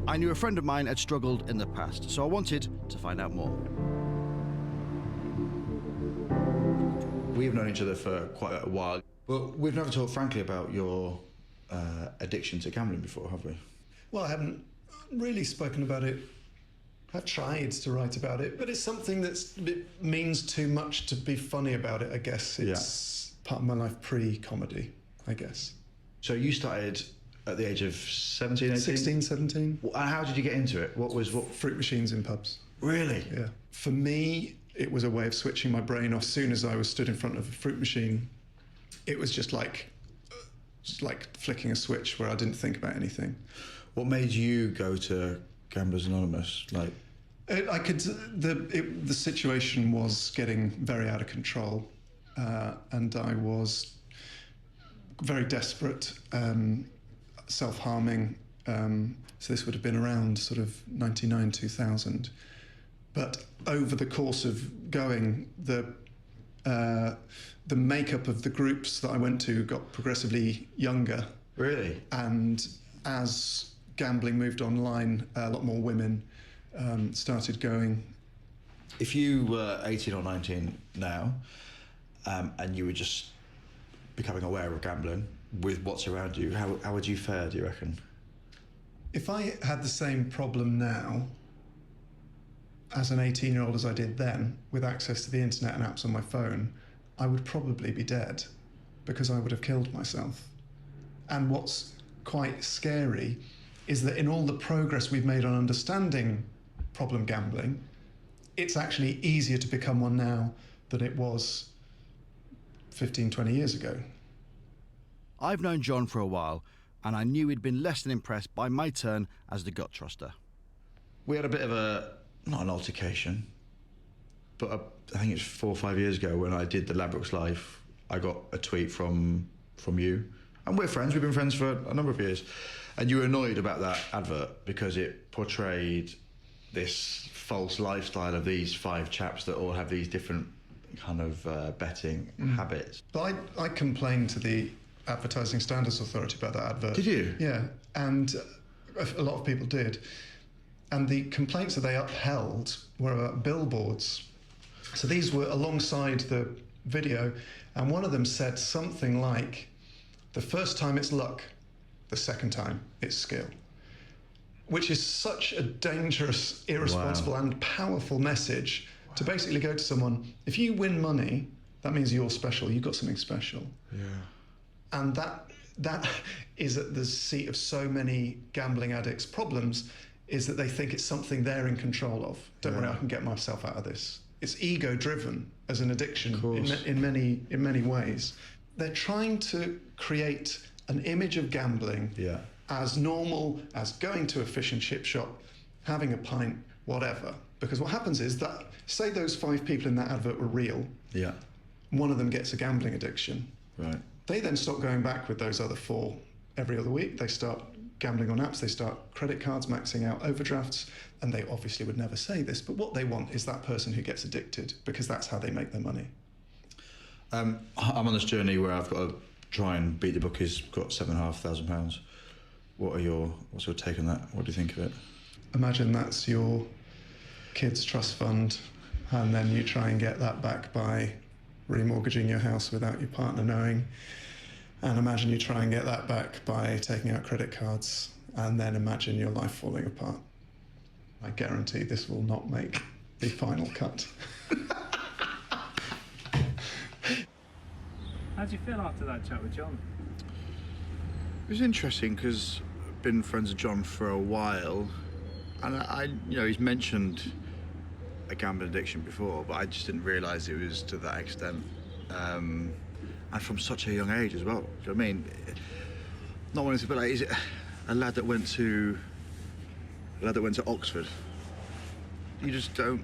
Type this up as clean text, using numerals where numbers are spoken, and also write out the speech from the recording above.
I knew a friend of mine had struggled in the past, so I wanted to find out more. We've known each other for quite a while, but we've never talked frankly about your addiction to gambling before, have we? Well, I haven't really spoken about it. I've tried to write about it, but it's something it means too much to be funny about it, I guess. It's part of my life pre-comedy, I guess. So you started at the age of 17, 18? 16, 17. And how did you get into it? What Fruit machines in pubs. Really? Yeah. For me, it was a way of switching my brain off. As soon as I was stood in front of a fruit machine, it was just like flicking a switch where I didn't think about anything. What made you go to Gamblers Anonymous? The situation was getting very out of control, and I was very desperate, self-harming. So this would have been around sort of 99, 2000. But over the course of going, the makeup of the groups that I went to got progressively younger. Really? And as gambling moved online, a lot more women started going. If you were 18 or 19 now, and you were just becoming aware of gambling with what's around you, how would you fare, do you reckon? If I had the same problem now as an 18-year-old as I did then, with access to the internet and apps on my phone, I would probably be dead, because I would have killed myself. And what's quite scary is that in all the progress we've made on understanding problem gambling, it's actually easier to become one now than it was 15, 20 years ago. I've known John for a while, and I knew he'd been less than impressed by my turn as the gut truster. We had a bit of not an altercation, but I think it's 4 or 5 years ago when I did the Ladbrokes Live, I got a tweet from you. And we're friends, we've been friends for a number of years. And you were annoyed about that advert because it portrayed this false lifestyle of these 5 chaps that all have these different kind of betting habits. But I complained to the Advertising Standards Authority about that advert. Did you? Yeah, and a lot of people did. And the complaints that they upheld were about billboards. So these were alongside the video, and one of them said something like, the first time it's luck, the second time it's skill. Which is such a dangerous, irresponsible and powerful message to basically go to someone, if you win money, that means you're special, you've got something special. Yeah. And that is at the seat of so many gambling addicts' problems, is that they think it's something they're in control of. Don't worry, I can get myself out of this. It's ego-driven as an addiction in many ways. They're trying to create an image of gambling as normal as going to a fish and chip shop, having a pint, whatever. Because what happens is that, say those 5 people in that advert were real, one of them gets a gambling addiction. Right. They then stop going back with those other 4 every other week. They start gambling on apps, they start credit cards, maxing out overdrafts, and they obviously would never say this, but what they want is that person who gets addicted, because that's how they make their money. I'm on this journey where I've got to try and beat the bookies, got £7,500. What's your take on that? What do you think of it? Imagine that's your kids' trust fund, and then you try and get that back by remortgaging your house without your partner knowing. And imagine you try and get that back by taking out credit cards, and then imagine your life falling apart. I guarantee this will not make the final cut. How did you feel after that chat with John? It was interesting because I've been friends with John for a while, and he's mentioned a gambling addiction before, but I just didn't realise it was to that extent. And from such a young age as well. Do you know what I mean? Not wanting to, but is it a lad that went to Oxford? You just don't